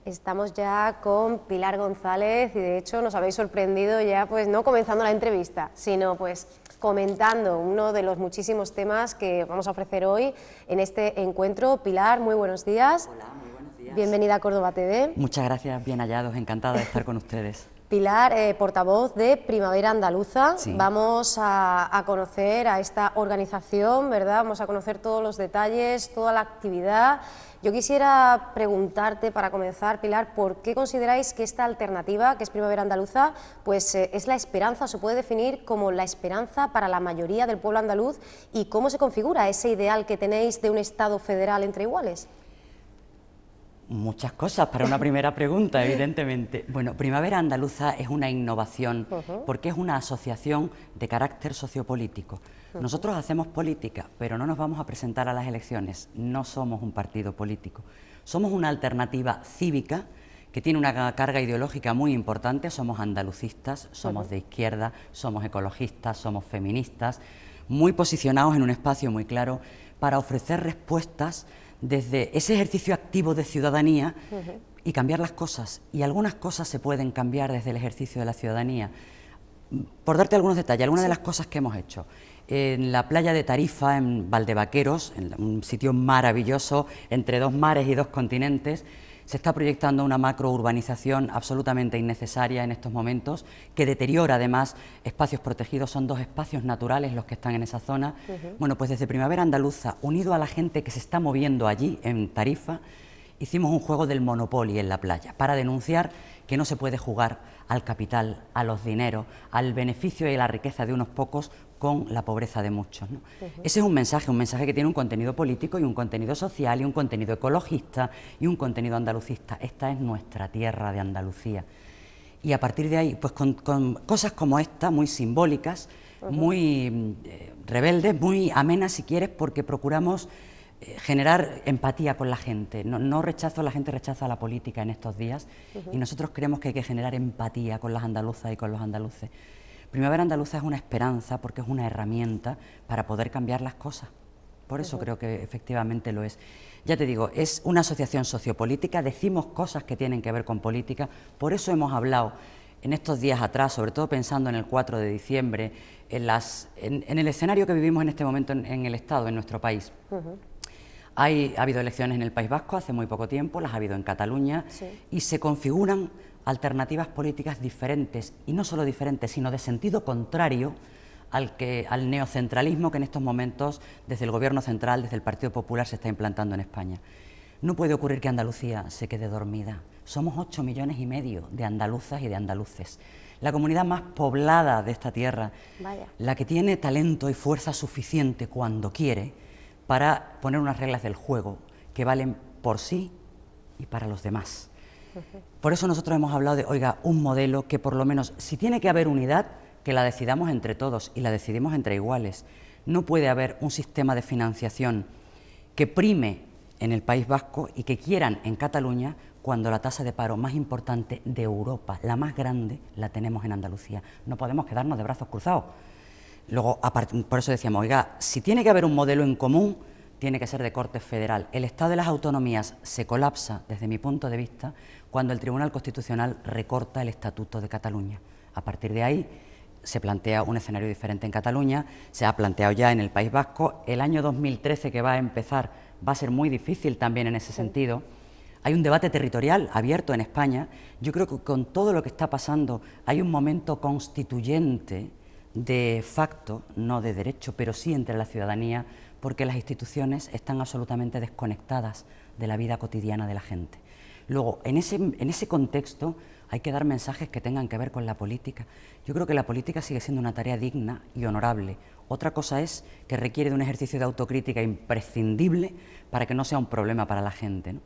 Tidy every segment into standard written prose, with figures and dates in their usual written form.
Estamos ya con Pilar González y de hecho nos habéis sorprendido ya, pues no comenzando la entrevista, sino pues comentando uno de los muchísimos temas que vamos a ofrecer hoy en este encuentro. Pilar, muy buenos días. Hola, muy buenos días. Bienvenida a Córdoba TV. Muchas gracias, bien hallados, encantada de estar con ustedes. Pilar, portavoz de Primavera Andaluza, Sí. Vamos a conocer a esta organización, ¿verdad? Vamos a conocer todos los detalles, toda la actividad. Yo quisiera preguntarte, para comenzar, Pilar, ¿por qué consideráis que esta alternativa, que es Primavera Andaluza, pues es la esperanza, se puede definir como la esperanza para la mayoría del pueblo andaluz, y cómo se configura ese ideal que tenéis de un Estado federal entre iguales? Muchas cosas para una primera pregunta, evidentemente. Bueno, Primavera Andaluza es una innovación porque es una asociación de carácter sociopolítico. Nosotros hacemos política, pero no nos vamos a presentar a las elecciones. No somos un partido político. Somos una alternativa cívica que tiene una carga ideológica muy importante. Somos andalucistas, somos de izquierda, somos ecologistas, somos feministas, muy posicionados en un espacio muy claro para ofrecer respuestas desde ese ejercicio activo de ciudadanía y cambiar las cosas. Y algunas cosas se pueden cambiar desde el ejercicio de la ciudadanía. Por darte algunos detalles, algunas de las cosas que hemos hecho. En la playa de Tarifa, en Valdevaqueros, en un sitio maravilloso, entre dos mares y dos continentes, se está proyectando una macrourbanización absolutamente innecesaria en estos momentos, que deteriora además espacios protegidos. Son dos espacios naturales los que están en esa zona. Bueno, pues desde Primavera Andaluza, unido a la gente que se está moviendo allí, en Tarifa, hicimos un juego del Monopoly en la playa, para denunciar que no se puede jugar al capital, a los dineros, al beneficio y a la riqueza de unos pocos con la pobreza de muchos, ¿no? Ese es un mensaje que tiene un contenido político y un contenido social y un contenido ecologista y un contenido andalucista. Esta es nuestra tierra de Andalucía. Y a partir de ahí, pues con cosas como esta, muy simbólicas, muy rebeldes, muy amenas si quieres, porque procuramos generar empatía con la gente. No rechazo, la gente rechaza la política en estos días y nosotros creemos que hay que generar empatía con las andaluzas y con los andaluces. Primavera Andaluza es una esperanza porque es una herramienta para poder cambiar las cosas. Por eso creo que efectivamente lo es. Ya te digo, es una asociación sociopolítica, decimos cosas que tienen que ver con política, por eso hemos hablado en estos días atrás, sobre todo pensando en el 4 de diciembre, en el escenario que vivimos en este momento en el Estado, en nuestro país. Ha habido elecciones en el País Vasco hace muy poco tiempo, las ha habido en Cataluña, y se configuran alternativas políticas diferentes, y no solo diferentes, sino de sentido contrario al neocentralismo que en estos momentos desde el Gobierno central, desde el Partido Popular, se está implantando en España. No puede ocurrir que Andalucía se quede dormida. Somos 8,5 millones de andaluzas y de andaluces. La comunidad más poblada de esta tierra, la que tiene talento y fuerza suficiente cuando quiere para poner unas reglas del juego que valen por sí y para los demás. Por eso nosotros hemos hablado de, oiga, un modelo que por lo menos, si tiene que haber unidad, que la decidamos entre todos y la decidimos entre iguales. No puede haber un sistema de financiación que prime en el País Vasco y que quieran en Cataluña cuando la tasa de paro más importante de Europa, la más grande, la tenemos en Andalucía. No podemos quedarnos de brazos cruzados. Luego, por eso decíamos, oiga, si tiene que haber un modelo en común, tiene que ser de corte federal. El Estado de las autonomías se colapsa, desde mi punto de vista, cuando el Tribunal Constitucional recorta el Estatuto de Cataluña. A partir de ahí se plantea un escenario diferente en Cataluña, se ha planteado ya en el País Vasco. El año 2013 que va a empezar va a ser muy difícil también en ese sentido. Hay un debate territorial abierto en España. Yo creo que con todo lo que está pasando hay un momento constituyente de facto, no de derecho, pero sí entre la ciudadanía, porque las instituciones están absolutamente desconectadas de la vida cotidiana de la gente. Luego, en ese contexto hay que dar mensajes que tengan que ver con la política. Yo creo que la política sigue siendo una tarea digna y honorable. Otra cosa es que requiere de un ejercicio de autocrítica imprescindible para que no sea un problema para la gente, ¿no?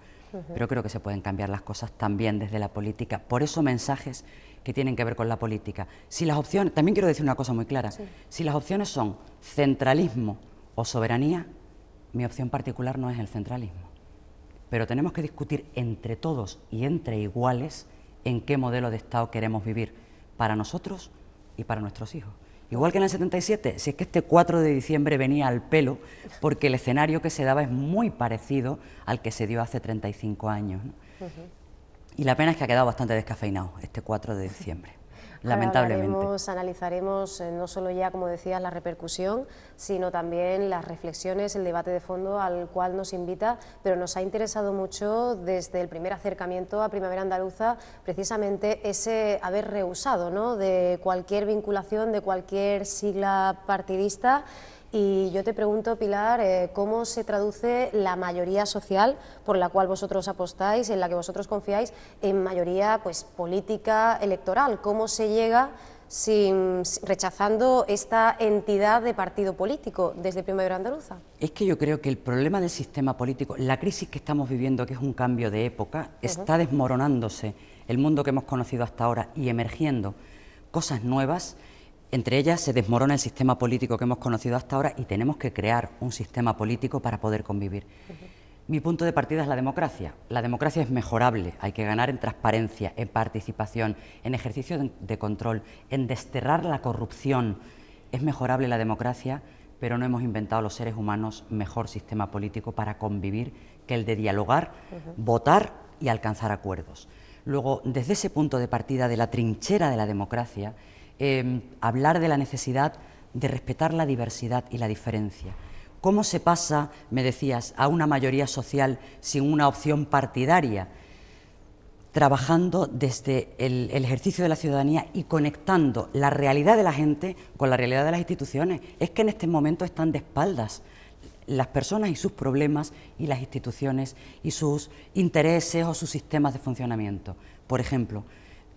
Pero creo que se pueden cambiar las cosas también desde la política. Por eso mensajes que tienen que ver con la política. Si las opciones, también quiero decir una cosa muy clara, si las opciones son centralismo o soberanía, mi opción particular no es el centralismo. Pero tenemos que discutir entre todos y entre iguales en qué modelo de Estado queremos vivir, para nosotros y para nuestros hijos. Igual que en el 77, si es que este 4 de diciembre venía al pelo, porque el escenario que se daba es muy parecido al que se dio hace 35 años, ¿no? Y la pena es que ha quedado bastante descafeinado este 4 de diciembre, lamentablemente. Analizaremos no solo ya, como decías, la repercusión, sino también las reflexiones, el debate de fondo al cual nos invita, pero nos ha interesado mucho desde el primer acercamiento a Primavera Andaluza, precisamente ese haber rehusado, ¿no?, de cualquier vinculación, de cualquier sigla partidista. Y yo te pregunto, Pilar, ¿cómo se traduce la mayoría social por la cual vosotros apostáis, en la que vosotros confiáis, en mayoría pues política, electoral? ¿Cómo se llega rechazando esta entidad de partido político desde Primavera Andaluza? Es que yo creo que el problema del sistema político, la crisis que estamos viviendo, que es un cambio de época, está desmoronándose el mundo que hemos conocido hasta ahora y emergiendo cosas nuevas. Entre ellas se desmorona el sistema político que hemos conocido hasta ahora y tenemos que crear un sistema político para poder convivir. Mi punto de partida es la democracia. La democracia es mejorable, hay que ganar en transparencia, en participación, en ejercicio de control, en desterrar la corrupción. Es mejorable la democracia, pero no hemos inventado los seres humanos mejor sistema político para convivir que el de dialogar, votar y alcanzar acuerdos. Luego, desde ese punto de partida de la trinchera de la democracia, hablar de la necesidad de respetar la diversidad y la diferencia. ¿Cómo se pasa, me decías, a una mayoría social sin una opción partidaria? Trabajando desde el ejercicio de la ciudadanía y conectando la realidad de la gente con la realidad de las instituciones. Es que en este momento están de espaldas las personas y sus problemas y las instituciones y sus intereses o sus sistemas de funcionamiento. Por ejemplo,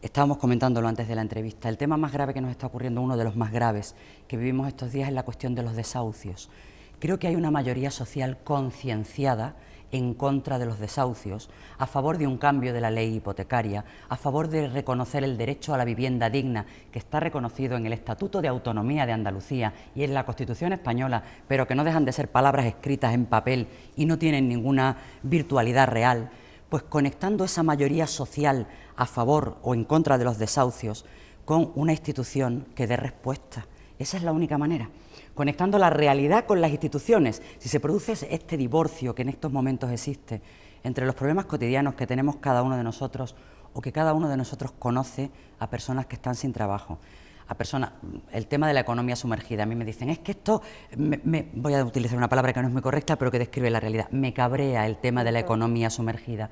estábamos comentándolo antes de la entrevista, el tema más grave que nos está ocurriendo, uno de los más graves que vivimos estos días, es la cuestión de los desahucios. Creo que hay una mayoría social concienciada en contra de los desahucios, a favor de un cambio de la ley hipotecaria, a favor de reconocer el derecho a la vivienda digna, que está reconocido en el Estatuto de Autonomía de Andalucía y en la Constitución española, pero que no dejan de ser palabras escritas en papel y no tienen ninguna virtualidad real. Pues conectando esa mayoría social a favor o en contra de los desahucios con una institución que dé respuesta. Esa es la única manera. Conectando la realidad con las instituciones. Si se produce este divorcio que en estos momentos existe entre los problemas cotidianos que tenemos cada uno de nosotros o que cada uno de nosotros conoce a personas que están sin trabajo, a personas, el tema de la economía sumergida, a mí me dicen, es que esto, voy a utilizar una palabra que no es muy correcta, pero que describe la realidad, me cabrea el tema de la economía sumergida.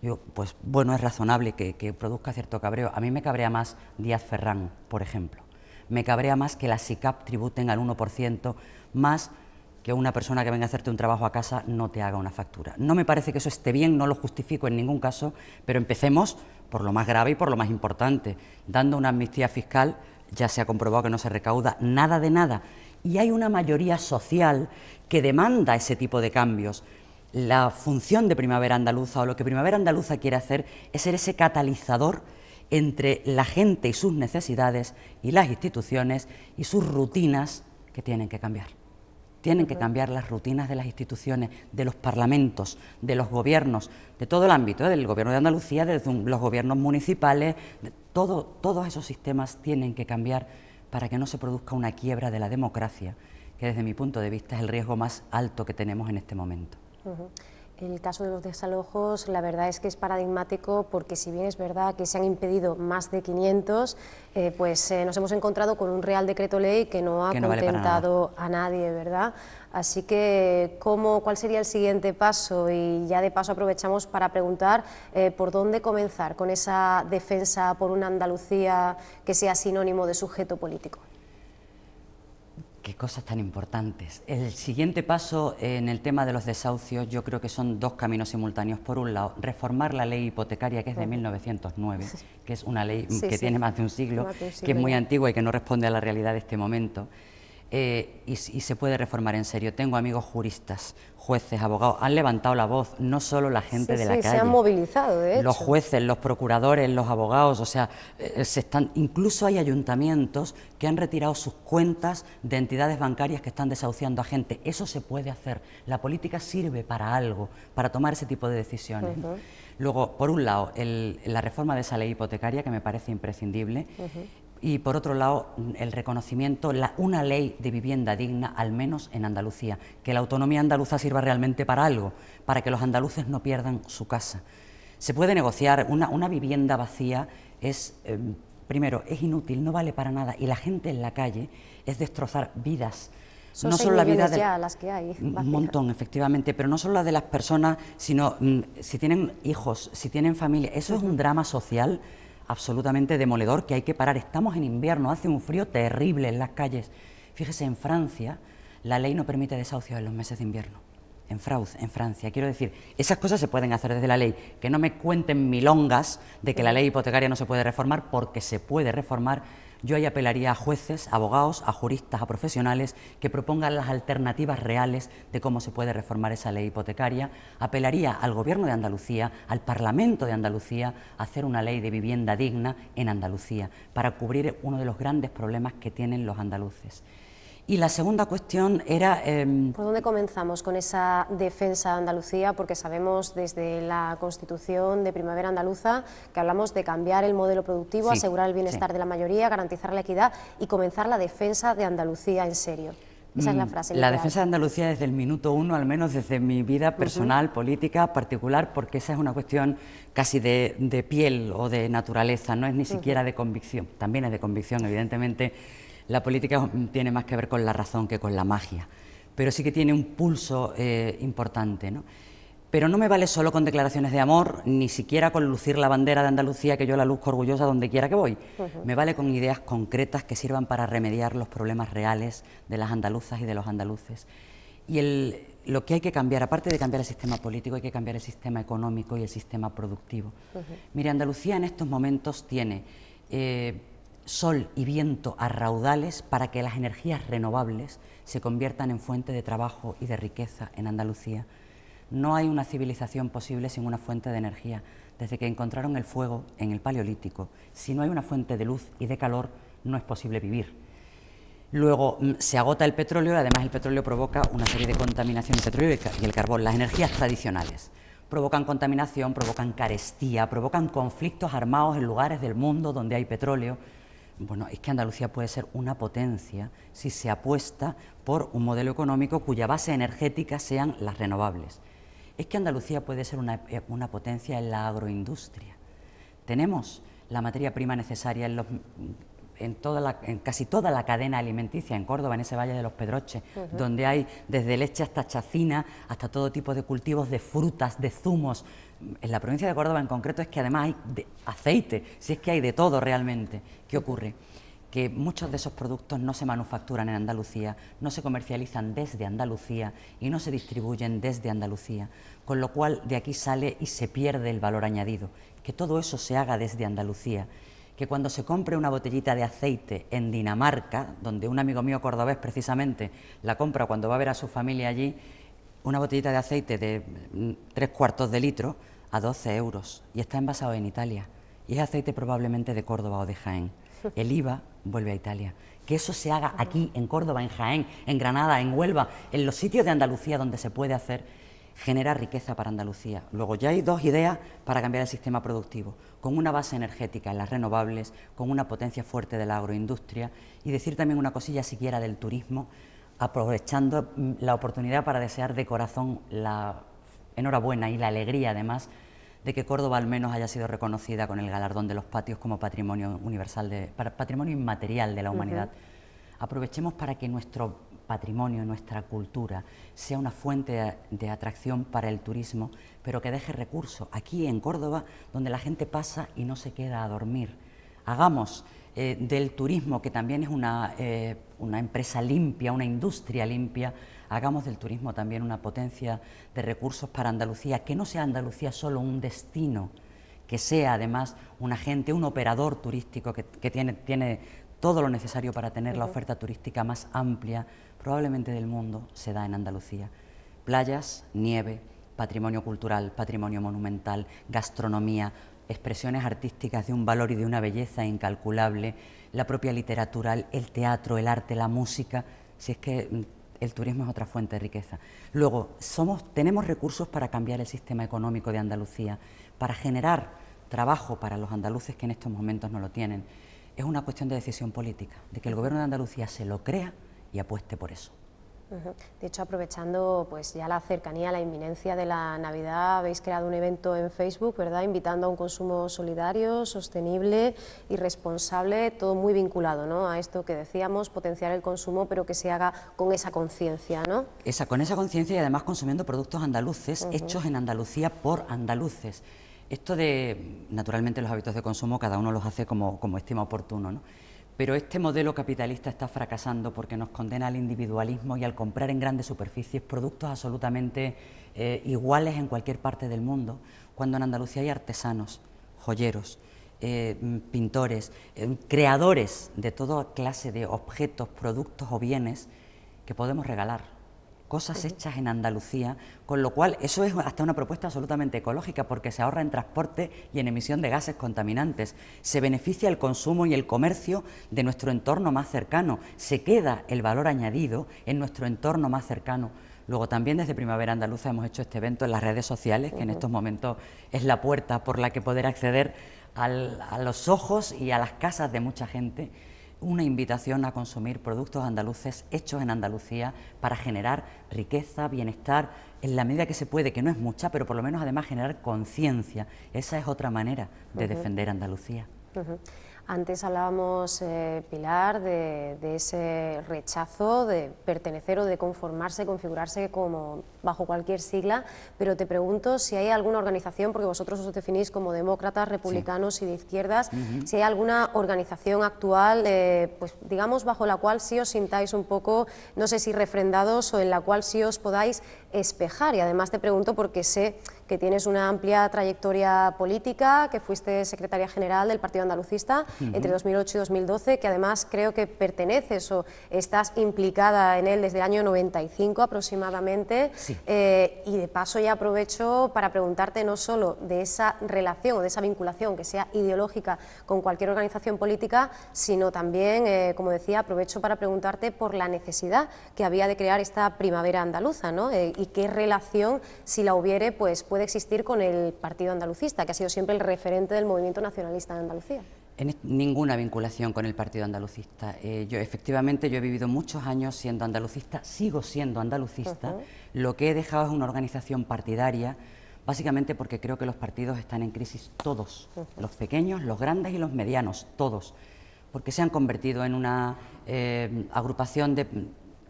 Digo, pues bueno, es razonable que produzca cierto cabreo. A mí me cabrea más Díaz Ferrán, por ejemplo. Me cabrea más que las SICAP tributen al 1%, más que una persona que venga a hacerte un trabajo a casa no te haga una factura. No me parece que eso esté bien, no lo justifico en ningún caso, pero empecemos por lo más grave y por lo más importante. Dando una amnistía fiscal, ya se ha comprobado que no se recauda nada de nada. Y hay una mayoría social que demanda ese tipo de cambios. La función de Primavera Andaluza, o lo que Primavera Andaluza quiere hacer, es ser ese catalizador entre la gente y sus necesidades y las instituciones y sus rutinas que tienen que cambiar. Tienen que cambiar las rutinas de las instituciones, de los parlamentos, de los gobiernos, de todo el ámbito, del gobierno de Andalucía, de los gobiernos municipales, todos esos sistemas tienen que cambiar para que no se produzca una quiebra de la democracia, que desde mi punto de vista es el riesgo más alto que tenemos en este momento. El caso de los desalojos, la verdad es que es paradigmático, porque si bien es verdad que se han impedido más de 500, pues nos hemos encontrado con un Real Decreto Ley que no ha contentado a nadie, ¿verdad? Así que, ¿cuál sería el siguiente paso? Y ya de paso aprovechamos para preguntar por dónde comenzar con esa defensa por una Andalucía que sea sinónimo de sujeto político. Qué cosas tan importantes. El siguiente paso en el tema de los desahucios, yo creo que son dos caminos simultáneos. Por un lado, reformar la ley hipotecaria, que es de 1909, que es una ley que tiene más de un siglo, que es muy antigua y que no responde a la realidad de este momento. Y se puede reformar en serio. Tengo amigos juristas, jueces, abogados, han levantado la voz, no solo la gente de la calle. Se han movilizado, de hecho. Los jueces, los procuradores, los abogados, o sea, incluso hay ayuntamientos que han retirado sus cuentas de entidades bancarias que están desahuciando a gente. Eso se puede hacer. La política sirve para algo, para tomar ese tipo de decisiones. Luego, por un lado, la reforma de esa ley hipotecaria, que me parece imprescindible. y por otro lado el reconocimiento, una ley de vivienda digna, al menos en Andalucía, que la autonomía andaluza sirva realmente para algo, para que los andaluces no pierdan su casa. Se puede negociar, una vivienda vacía es, primero, es inútil, no vale para nada, y la gente en la calle es destrozar vidas. Son no 6 solo la vida millones ya las que hay. Un montón, efectivamente, pero no solo la de las personas, sino si tienen hijos, si tienen familia. Eso es un drama social absolutamente demoledor que hay que parar. Estamos en invierno, hace un frío terrible en las calles. Fíjese, en Francia la ley no permite desahucios en los meses de invierno. En Francia. Quiero decir, esas cosas se pueden hacer desde la ley. Que no me cuenten milongas de que la ley hipotecaria no se puede reformar, porque se puede reformar. Yo ahí apelaría a jueces, a abogados, a juristas, a profesionales que propongan las alternativas reales de cómo se puede reformar esa ley hipotecaria. Apelaría al Gobierno de Andalucía, al Parlamento de Andalucía, a hacer una ley de vivienda digna en Andalucía, para cubrir uno de los grandes problemas que tienen los andaluces. Y la segunda cuestión era... ¿Por dónde comenzamos con esa defensa de Andalucía? Porque sabemos desde la Constitución de Primavera Andaluza que hablamos de cambiar el modelo productivo, sí, asegurar el bienestar de la mayoría, garantizar la equidad y comenzar la defensa de Andalucía en serio. Esa es la frase La literal. defensa de Andalucía desde el minuto uno, al menos desde mi vida personal, política, particular, porque esa es una cuestión casi de piel o de naturaleza, no es ni siquiera de convicción. También es de convicción, evidentemente. La política tiene más que ver con la razón que con la magia, pero sí que tiene un pulso importante, ¿no? Pero no me vale solo con declaraciones de amor, ni siquiera con lucir la bandera de Andalucía, que yo la luzco orgullosa donde quiera que voy. Me vale con ideas concretas que sirvan para remediar los problemas reales de las andaluzas y de los andaluces. Y lo que hay que cambiar, aparte de cambiar el sistema político, hay que cambiar el sistema económico y el sistema productivo. Mire, Andalucía en estos momentos tiene... sol y viento a raudales para que las energías renovables se conviertan en fuente de trabajo y de riqueza en Andalucía. No hay una civilización posible sin una fuente de energía. Desde que encontraron el fuego en el Paleolítico, si no hay una fuente de luz y de calor, no es posible vivir. Luego se agota el petróleo y además el petróleo provoca una serie de contaminaciones, el petróleo y el carbón, las energías tradicionales. Provocan contaminación, provocan carestía, provocan conflictos armados en lugares del mundo donde hay petróleo. Bueno, es que Andalucía puede ser una potencia si se apuesta por un modelo económico cuya base energética sean las renovables. Es que Andalucía puede ser una potencia en la agroindustria. Tenemos la materia prima necesaria en casi toda la cadena alimenticia, en Córdoba, en ese Valle de los Pedroches, donde hay desde leche hasta chacina, hasta todo tipo de cultivos de frutas, de zumos. En la provincia de Córdoba en concreto es que además hay aceite, si es que hay de todo realmente. ¿Qué ocurre? Que muchos de esos productos no se manufacturan en Andalucía, no se comercializan desde Andalucía y no se distribuyen desde Andalucía, con lo cual de aquí sale y se pierde el valor añadido. Que todo eso se haga desde Andalucía, que cuando se compre una botellita de aceite en Dinamarca, donde un amigo mío cordobés precisamente la compra cuando va a ver a su familia allí, una botellita de aceite de 3/4 de litro a 12 euros y está envasado en Italia y es aceite probablemente de Córdoba o de Jaén. El IVA vuelve a Italia. Que eso se haga aquí en Córdoba, en Jaén, en Granada, en Huelva, en los sitios de Andalucía donde se puede hacer, genera riqueza para Andalucía. Luego ya hay dos ideas para cambiar el sistema productivo, con una base energética en las renovables, con una potencia fuerte de la agroindustria y decir también una cosilla siquiera del turismo, aprovechando la oportunidad para desear de corazón la enhorabuena y la alegría además de que Córdoba al menos haya sido reconocida con el galardón de los patios como patrimonio universal, patrimonio inmaterial de la humanidad. Aprovechemos para que nuestro patrimonio, nuestra cultura, sea una fuente de atracción para el turismo, pero que deje recursos. Aquí en Córdoba, donde la gente pasa y no se queda a dormir. Hagamos del turismo, que también es una empresa limpia, una industria limpia, hagamos del turismo también una potencia de recursos para Andalucía, que no sea Andalucía solo un destino, que sea además un agente, un operador turístico que tiene todo lo necesario para tener la oferta turística más amplia, probablemente del mundo, se da en Andalucía. Playas, nieve, patrimonio cultural, patrimonio monumental, gastronomía, expresiones artísticas de un valor y de una belleza incalculable, la propia literatura, el teatro, el arte, la música, si es que el turismo es otra fuente de riqueza. Luego, tenemos recursos para cambiar el sistema económico de Andalucía, para generar trabajo para los andaluces que en estos momentos no lo tienen. es una cuestión de decisión política, de que el Gobierno de Andalucía se lo crea y apueste por eso. De hecho, aprovechando pues ya la cercanía, la inminencia de la Navidad, habéis creado un evento en Facebook, ¿verdad?, invitando a un consumo solidario, sostenible y responsable, todo muy vinculado, ¿no?, a esto que decíamos, potenciar el consumo, pero que se haga con esa conciencia, ¿no? Con esa conciencia y además consumiendo productos andaluces, hechos en Andalucía por andaluces. Esto de, naturalmente, los hábitos de consumo cada uno los hace como estima oportuno, ¿no? Pero este modelo capitalista está fracasando porque nos condena al individualismo y al comprar en grandes superficies productos absolutamente iguales en cualquier parte del mundo, cuando en Andalucía hay artesanos, joyeros, pintores, creadores de toda clase de objetos, productos o bienes que podemos regalar. Cosas hechas en Andalucía, con lo cual eso es hasta una propuesta absolutamente ecológica porque se ahorra en transporte y en emisión de gases contaminantes, se beneficia el consumo y el comercio de nuestro entorno más cercano, se queda el valor añadido en nuestro entorno más cercano. Luego también desde Primavera Andaluza hemos hecho este evento en las redes sociales, que en estos momentos es la puerta por la que poder acceder a los ojos y a las casas de mucha gente. Una invitación a consumir productos andaluces hechos en Andalucía para generar riqueza, bienestar, en la medida que se puede, que no es mucha, pero por lo menos además generar conciencia. Esa es otra manera de defender Andalucía. Antes hablábamos, Pilar, de ese rechazo de pertenecer o de conformarse, configurarse como bajo cualquier sigla, pero te pregunto si hay alguna organización, porque vosotros os definís como demócratas, republicanos y de izquierdas, si hay alguna organización actual, pues digamos, bajo la cual sí os sintáis un poco, no sé si refrendados o en la cual sí os podáis espejar. Y además te pregunto porque sé que tienes una amplia trayectoria política, que fuiste secretaria general del Partido Andalucista entre 2008 y 2012, que además creo que perteneces o estás implicada en él desde el año 95 aproximadamente. Sí. Y de paso ya aprovecho para preguntarte no solo de esa relación o de esa vinculación que sea ideológica con cualquier organización política, sino también, como decía, aprovecho para preguntarte por la necesidad que había de crear esta primavera andaluza, ¿no? Y qué relación, si la hubiere, pues puede existir con el Partido Andalucista, que ha sido siempre el referente del movimiento nacionalista de Andalucía. Ninguna vinculación con el Partido Andalucista. Efectivamente, yo he vivido muchos años siendo andalucista, sigo siendo andalucista. Lo que he dejado es una organización partidaria, básicamente porque creo que los partidos están en crisis todos, los pequeños, los grandes y los medianos, todos, porque se han convertido en una agrupación de...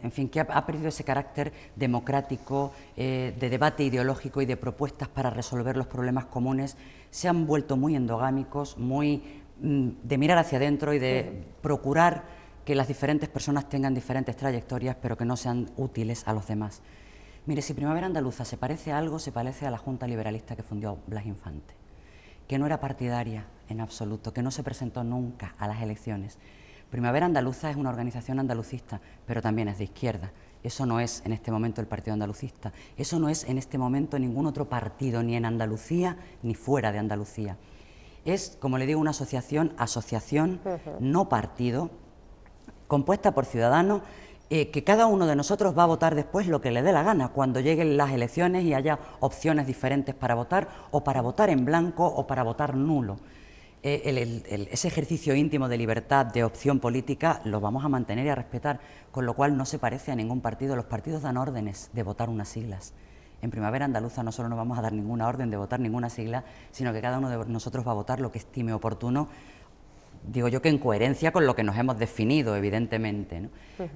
En fin, que ha perdido ese carácter democrático, de debate ideológico y de propuestas para resolver los problemas comunes. Se han vuelto muy endogámicos, muy de mirar hacia adentro y de procurar que las diferentes personas tengan diferentes trayectorias, pero que no sean útiles a los demás. Mire, si Primavera Andaluza se parece a algo, se parece a la Junta Liberalista que fundió Blas Infante, que no era partidaria en absoluto, que no se presentó nunca a las elecciones. Primavera Andaluza es una organización andalucista, pero también es de izquierda. Eso no es en este momento el Partido Andalucista. Eso no es en este momento ningún otro partido, ni en Andalucía ni fuera de Andalucía. Es, como le digo, una asociación, no partido, compuesta por ciudadanos que cada uno de nosotros va a votar después lo que le dé la gana, cuando lleguen las elecciones y haya opciones diferentes para votar, o para votar en blanco o para votar nulo. Ese ejercicio íntimo de libertad, de opción política, lo vamos a mantener y a respetar, con lo cual no se parece a ningún partido. Los partidos dan órdenes de votar unas siglas. En Primavera Andaluza no solo no vamos a dar ninguna orden de votar ninguna sigla, sino que cada uno de nosotros va a votar lo que estime oportuno, digo yo que en coherencia con lo que nos hemos definido, evidentemente, ¿no?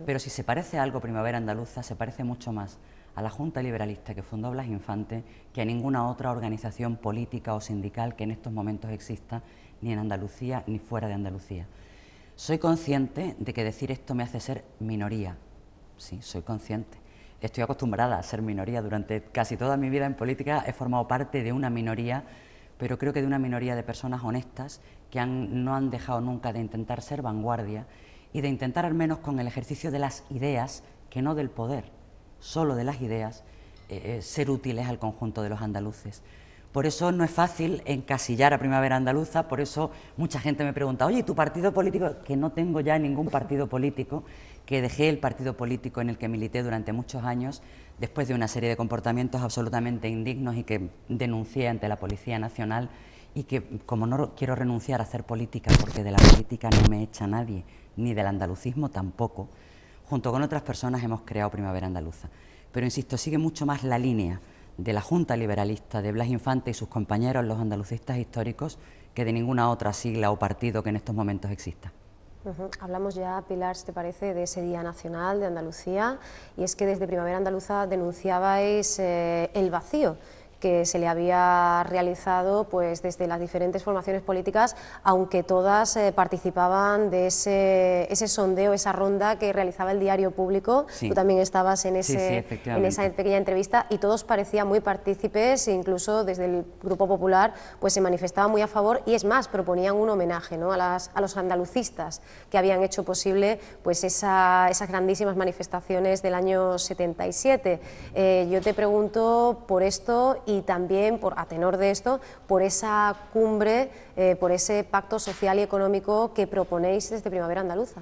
Pero si se parece a algo Primavera Andaluza, se parece mucho más a la Junta Liberalista que fundó Blas Infante que a ninguna otra organización política o sindical que en estos momentos exista, ni en Andalucía ni fuera de Andalucía. Soy consciente de que decir esto me hace ser minoría. Sí, soy consciente. Estoy acostumbrada a ser minoría. Durante casi toda mi vida en política he formado parte de una minoría, pero creo que de una minoría de personas honestas que no han dejado nunca de intentar ser vanguardia y de intentar, al menos con el ejercicio de las ideas, que no del poder, solo de las ideas, ser útiles al conjunto de los andaluces. Por eso no es fácil encasillar a Primavera Andaluza, por eso mucha gente me pregunta, oye, ¿y tu partido político? Que no tengo ya ningún partido político, que dejé el partido político en el que milité durante muchos años, después de una serie de comportamientos absolutamente indignos y que denuncié ante la Policía Nacional, y que, como no quiero renunciar a hacer política, porque de la política no me echa nadie, ni del andalucismo tampoco, junto con otras personas hemos creado Primavera Andaluza. Pero insisto, sigue mucho más la línea de la Junta Liberalista, de Blas Infante y sus compañeros, los andalucistas históricos, que de ninguna otra sigla o partido que en estos momentos exista. Hablamos ya, Pilar, si te parece, de ese Día Nacional de Andalucía, y es que desde Primavera Andaluza denunciabais el vacío que se le había realizado pues desde las diferentes formaciones políticas, aunque todas participaban de ese sondeo, esa ronda que realizaba el Diario Público. Sí. Tú también estabas en, en esa pequeña entrevista, y todos parecían muy partícipes, e incluso desde el Grupo Popular pues se manifestaban muy a favor, y es más, proponían un homenaje, ¿no?, a los andalucistas que habían hecho posible pues esas grandísimas manifestaciones del año 77. Yo te pregunto por esto, y también, a tenor de esto, por esa cumbre, por ese pacto social y económico que proponéis desde Primavera Andaluza.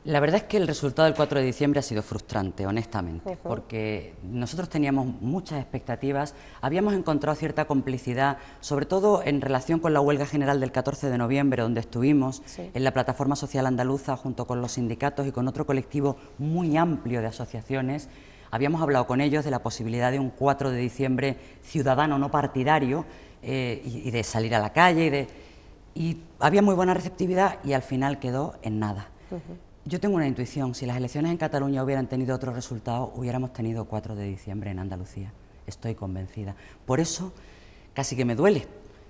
La verdad es que el resultado del 4 de diciembre ha sido frustrante, honestamente, porque nosotros teníamos muchas expectativas, habíamos encontrado cierta complicidad, sobre todo en relación con la huelga general del 14 de noviembre, donde estuvimos en la Plataforma Social Andaluza junto con los sindicatos y con otro colectivo muy amplio de asociaciones. Habíamos hablado con ellos de la posibilidad de un 4 de diciembre ciudadano, no partidario, y de salir a la calle, y había muy buena receptividad, y al final quedó en nada. Yo tengo una intuición: si las elecciones en Cataluña hubieran tenido otro resultado, hubiéramos tenido 4 de diciembre en Andalucía. Estoy convencida. Por eso casi que me duele,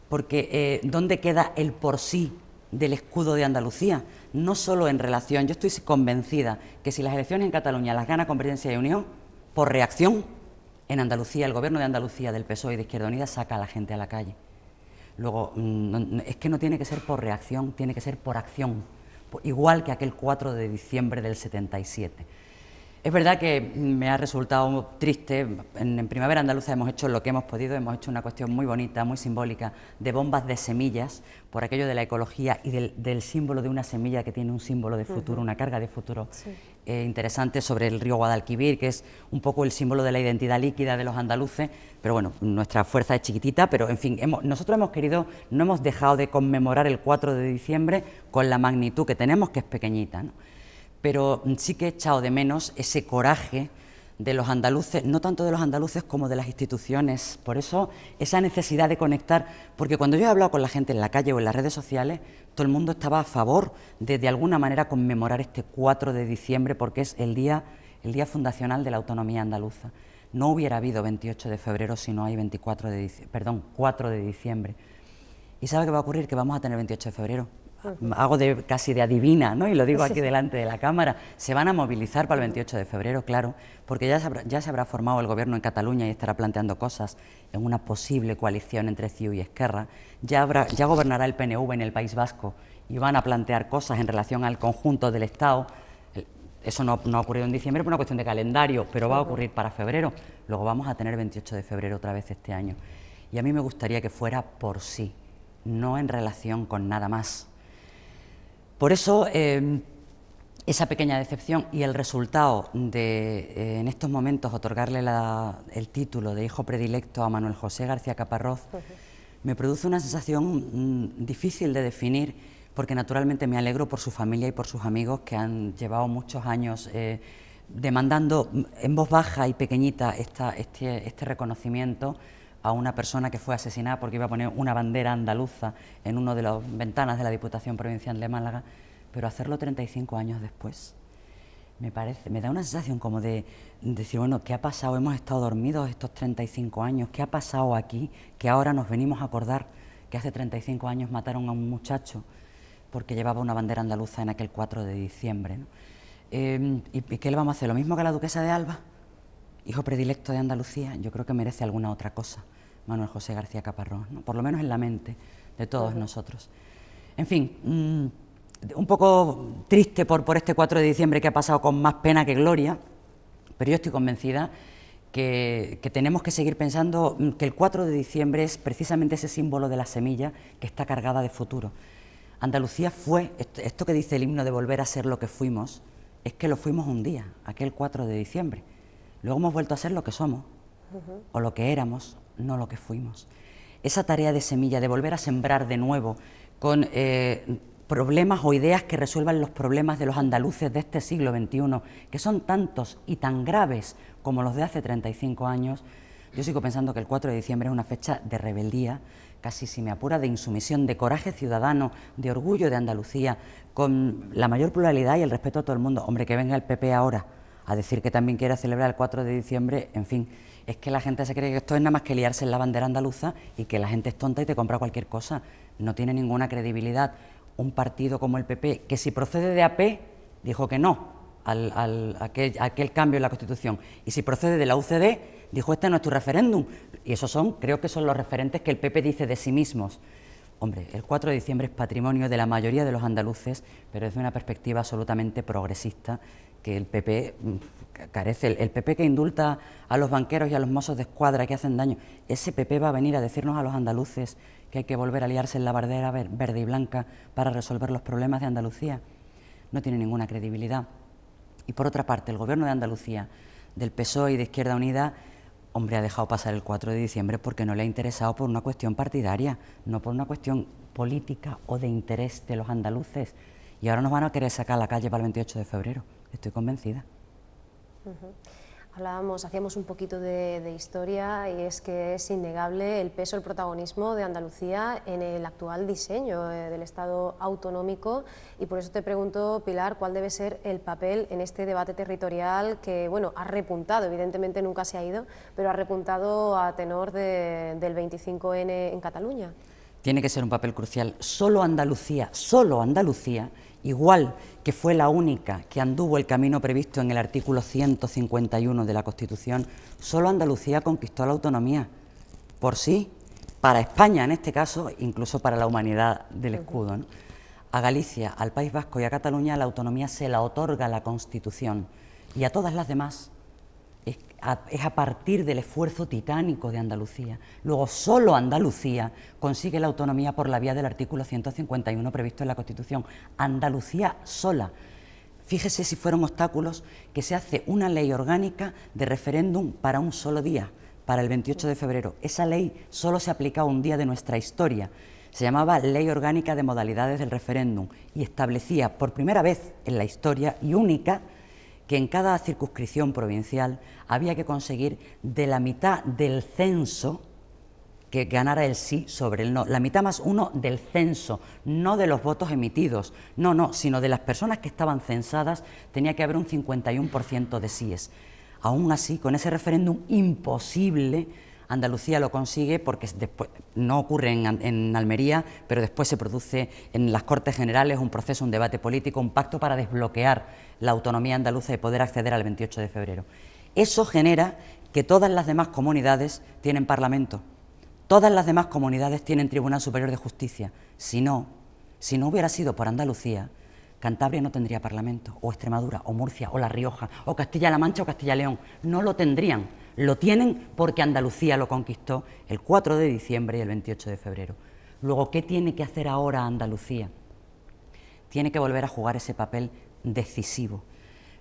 porque ¿dónde queda el por sí del escudo de Andalucía? No solo en relación, yo estoy convencida que si las elecciones en Cataluña las gana Convergencia y Unió, por reacción, en Andalucía, el gobierno de Andalucía del PSOE y de Izquierda Unida saca a la gente a la calle. Luego, es que no tiene que ser por reacción, tiene que ser por acción, igual que aquel 4 de diciembre del 77. Es verdad que me ha resultado triste. En Primavera Andaluza hemos hecho lo que hemos podido, hemos hecho una cuestión muy bonita, muy simbólica, de bombas de semillas, por aquello de la ecología y del símbolo de una semilla que tiene un símbolo de futuro, una carga de futuro interesante, sobre el río Guadalquivir, que es un poco el símbolo de la identidad líquida de los andaluces. Pero bueno, nuestra fuerza es chiquitita, pero en fin, nosotros hemos querido, no hemos dejado de conmemorar el 4 de diciembre con la magnitud que tenemos, que es pequeñita, ¿no? Pero sí que he echado de menos ese coraje de los andaluces, no tanto de los andaluces como de las instituciones. Por eso, esa necesidad de conectar, porque cuando yo he hablado con la gente en la calle o en las redes sociales, todo el mundo estaba a favor de alguna manera conmemorar este 4 de diciembre, porque es el día fundacional de la autonomía andaluza. No hubiera habido 28 de febrero si no hay 4 de diciembre. ¿Y sabe qué va a ocurrir? Que vamos a tener 28 de febrero. Hago casi de adivina, ¿no? Y lo digo aquí delante de la cámara. Se van a movilizar para el 28 de febrero, claro, porque ya se habrá formado el gobierno en Cataluña y estará planteando cosas en una posible coalición entre CiU y Esquerra. Ya gobernará el PNV en el País Vasco y van a plantear cosas en relación al conjunto del Estado. Eso no ha ocurrido en diciembre por una cuestión de calendario, pero va a ocurrir para febrero. Luego vamos a tener 28 de febrero otra vez este año. Y a mí me gustaría que fuera por sí, no en relación con nada más. Por eso, esa pequeña decepción y el resultado de, en estos momentos, otorgarle el título de hijo predilecto a Manuel José García Caparrós, me produce una sensación difícil de definir, porque naturalmente me alegro por su familia y por sus amigos, que han llevado muchos años demandando en voz baja y pequeñita este reconocimiento a una persona que fue asesinada porque iba a poner una bandera andaluza en una de las ventanas de la Diputación Provincial de Málaga, pero hacerlo 35 años después, me da una sensación como de decir, bueno, ¿qué ha pasado? Hemos estado dormidos estos 35 años, ¿qué ha pasado aquí? Que ahora nos venimos a acordar que hace 35 años mataron a un muchacho porque llevaba una bandera andaluza en aquel 4 de diciembre, ¿no? ¿Y qué le vamos a hacer? ¿Lo mismo que a la duquesa de Alba? Hijo predilecto de Andalucía. Yo creo que merece alguna otra cosa Manuel José García Caparrós, ¿no? Por lo menos en la mente de todos nosotros. En fin, un poco triste por este 4 de diciembre que ha pasado con más pena que gloria, pero yo estoy convencida que tenemos que seguir pensando que el 4 de diciembre es precisamente ese símbolo de la semilla que está cargada de futuro. Andalucía fue, esto que dice el himno de volver a ser lo que fuimos, es que lo fuimos un día, aquel 4 de diciembre. Luego hemos vuelto a ser lo que somos, o lo que éramos, no lo que fuimos. esa tarea de semilla, de volver a sembrar de nuevo con problemas o ideas que resuelvan los problemas de los andaluces de este siglo XXI, que son tantos y tan graves como los de hace 35 años, yo sigo pensando que el 4 de diciembre es una fecha de rebeldía, casi si me apura, de insumisión, de coraje ciudadano, de orgullo de Andalucía, con la mayor pluralidad y el respeto a todo el mundo. Hombre, que venga el PP ahora a decir que también quiere celebrar el 4 de diciembre, en fin, es que la gente se cree que esto es nada más que liarse en la bandera andaluza y que la gente es tonta y te compra cualquier cosa. No tiene ninguna credibilidad un partido como el PP, que si procede de AP, dijo que no a aquel cambio en la Constitución, y si procede de la UCD, dijo este no es tu referéndum, y esos son, creo que son los referentes que el PP dice de sí mismos. Hombre, el 4 de diciembre es patrimonio de la mayoría de los andaluces, pero desde una perspectiva absolutamente progresista, que el PP carece. El PP que indulta a los banqueros y a los mozos de escuadra que hacen daño, ese PP va a venir a decirnos a los andaluces que hay que volver a liarse en la bandera verde y blanca para resolver los problemas de Andalucía. No tiene ninguna credibilidad. Y por otra parte, el Gobierno de Andalucía, del PSOE y de Izquierda Unida, hombre, ha dejado pasar el 4 de diciembre porque no le ha interesado por una cuestión partidaria, no por una cuestión política o de interés de los andaluces. Y ahora nos van a querer sacar a la calle para el 28 de febrero, estoy convencida. Hacíamos un poquito de historia, y es que es innegable el peso, el protagonismo de Andalucía en el actual diseño del Estado autonómico, y por eso te pregunto, Pilar, ¿cuál debe ser el papel en este debate territorial que, bueno, ha repuntado, evidentemente nunca se ha ido, pero ha repuntado a tenor del 25N en Cataluña? Tiene que ser un papel crucial. Solo Andalucía, igual que fue la única que anduvo el camino previsto en el artículo 151 de la Constitución, solo Andalucía conquistó la autonomía por sí, para España en este caso, incluso para la humanidad del escudo, ¿no? A Galicia, al País Vasco y a Cataluña la autonomía se la otorga la Constitución, y a todas las demás es a partir del esfuerzo titánico de Andalucía. Luego, solo Andalucía consigue la autonomía por la vía del artículo 151 previsto en la Constitución. Andalucía sola. Fíjese si fueron obstáculos que se hace una ley orgánica de referéndum para un solo día, para el 28 de febrero. Esa ley solo se aplicaba un día de nuestra historia. Se llamaba Ley Orgánica de Modalidades del Referéndum y establecía por primera vez en la historia y única que en cada circunscripción provincial había que conseguir de la mitad del censo que ganara el sí sobre el no, la mitad más uno del censo, no de los votos emitidos, no, sino de las personas que estaban censadas, tenía que haber un 51% de síes. Aún así, con ese referéndum imposible, Andalucía lo consigue porque después, no ocurre en Almería, pero después se produce en las Cortes Generales un proceso, un debate político, un pacto para desbloquear la autonomía andaluza y poder acceder al 28 de febrero. Eso genera que todas las demás comunidades tienen parlamento, todas las demás comunidades tienen Tribunal Superior de Justicia. Si no hubiera sido por Andalucía, Cantabria no tendría parlamento, o Extremadura, o Murcia, o La Rioja, o Castilla-La Mancha, o Castilla-León. No lo tendrían. Lo tienen porque Andalucía lo conquistó el 4 de diciembre y el 28 de febrero. Luego, ¿qué tiene que hacer ahora Andalucía? Tiene que volver a jugar ese papel decisivo,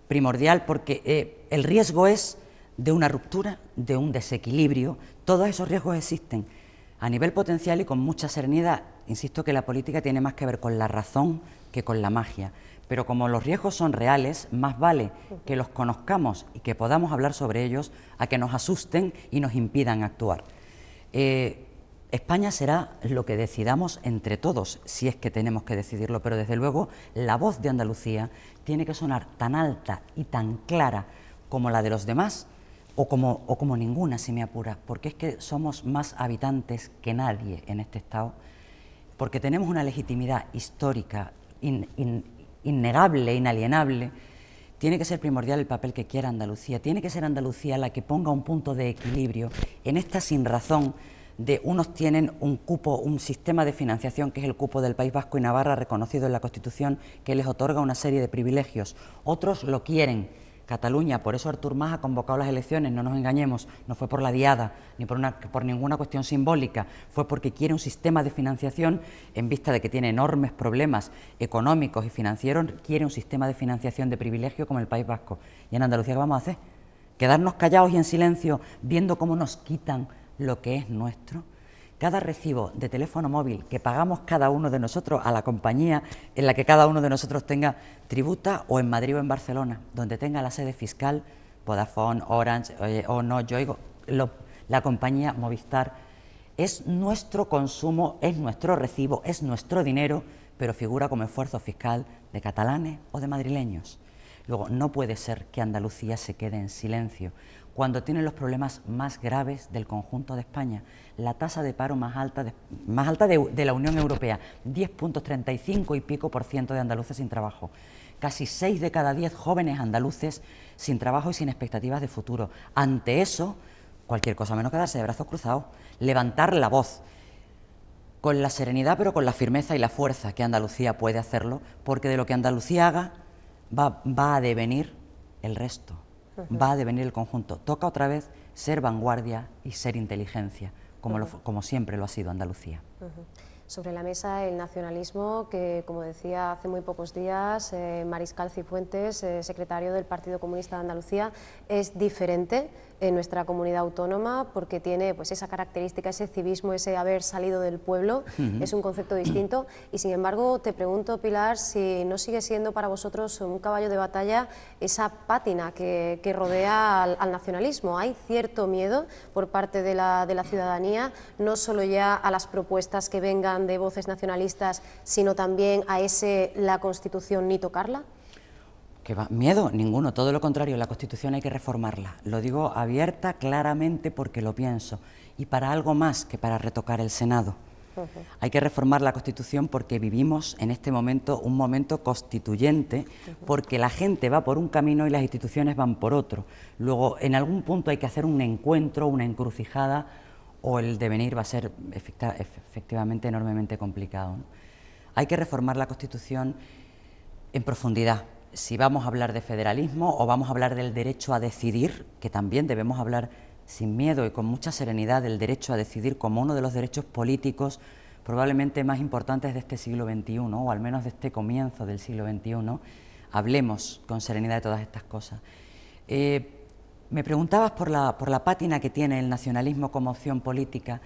primordial, porque el riesgo es de una ruptura, de un desequilibrio. Todos esos riesgos existen a nivel potencial y con mucha serenidad. Insisto que la política tiene más que ver con la razón que con la magia, pero como los riesgos son reales, más vale que los conozcamos y que podamos hablar sobre ellos a que nos asusten y nos impidan actuar. España será lo que decidamos entre todos, si es que tenemos que decidirlo, pero desde luego la voz de Andalucía tiene que sonar tan alta y tan clara como la de los demás, o como ninguna, si me apura, porque es que somos más habitantes que nadie en este Estado, porque tenemos una legitimidad histórica innegable, inalienable. Tiene que ser primordial el papel que quiera Andalucía, tiene que ser Andalucía la que ponga un punto de equilibrio en esta sinrazón de unos tienen un cupo, un sistema de financiación que es el cupo del País Vasco y Navarra reconocido en la Constitución, que les otorga una serie de privilegios, otros lo quieren. Cataluña, por eso Artur Mas ha convocado las elecciones, no nos engañemos, no fue por la diada, ni por ninguna cuestión simbólica, fue porque quiere un sistema de financiación, en vista de que tiene enormes problemas económicos y financieros, quiere un sistema de financiación de privilegio como el País Vasco. ¿Y en Andalucía qué vamos a hacer? ¿Quedarnos callados y en silencio viendo cómo nos quitan lo que es nuestro? Cada recibo de teléfono móvil que pagamos cada uno de nosotros a la compañía en la que cada uno de nosotros tenga tributa, o en Madrid o en Barcelona, donde tenga la sede fiscal, Vodafone, Orange o no, Yoigo, la compañía Movistar, es nuestro consumo, es nuestro recibo, es nuestro dinero, pero figura como esfuerzo fiscal de catalanes o de madrileños. Luego, no puede ser que Andalucía se quede en silencio cuando tiene los problemas más graves del conjunto de España, la tasa de paro más alta de la Unión Europea, 10,35 y pico % de andaluces sin trabajo, casi 6 de cada 10 jóvenes andaluces sin trabajo y sin expectativas de futuro. Ante eso, cualquier cosa menos quedarse de brazos cruzados, levantar la voz, con la serenidad pero con la firmeza y la fuerza que Andalucía puede hacerlo, porque de lo que Andalucía haga va a devenir el resto, va a devenir el conjunto. Toca otra vez ser vanguardia y ser inteligencia, como siempre lo ha sido Andalucía. Sobre la mesa el nacionalismo, que como decía hace muy pocos días Mariscal Cifuentes, secretario del Partido Comunista de Andalucía, es diferente en nuestra comunidad autónoma porque tiene pues esa característica, ese civismo, ese haber salido del pueblo, es un concepto distinto. Y sin embargo te pregunto, Pilar, si no sigue siendo para vosotros un caballo de batalla esa pátina que rodea al nacionalismo. Hay cierto miedo por parte de la ciudadanía, no solo ya a las propuestas que vengan de voces nacionalistas, sino también a la Constitución ni tocarla. ¿Qué va? Miedo, ninguno, todo lo contrario, la Constitución hay que reformarla. Lo digo abierta, claramente, porque lo pienso, y para algo más que para retocar el Senado. Hay que reformar la Constitución porque vivimos en este momento un momento constituyente, porque la gente va por un camino y las instituciones van por otro. Luego, en algún punto hay que hacer un encuentro, una encrucijada, o el devenir va a ser efectivamente enormemente complicado, ¿no? Hay que reformar la Constitución en profundidad. Si vamos a hablar de federalismo o vamos a hablar del derecho a decidir, que también debemos hablar sin miedo y con mucha serenidad del derecho a decidir como uno de los derechos políticos probablemente más importantes de este siglo XXI, o al menos de este comienzo del siglo XXI, hablemos con serenidad de todas estas cosas. Me preguntabas por la pátina que tiene el nacionalismo como opción política.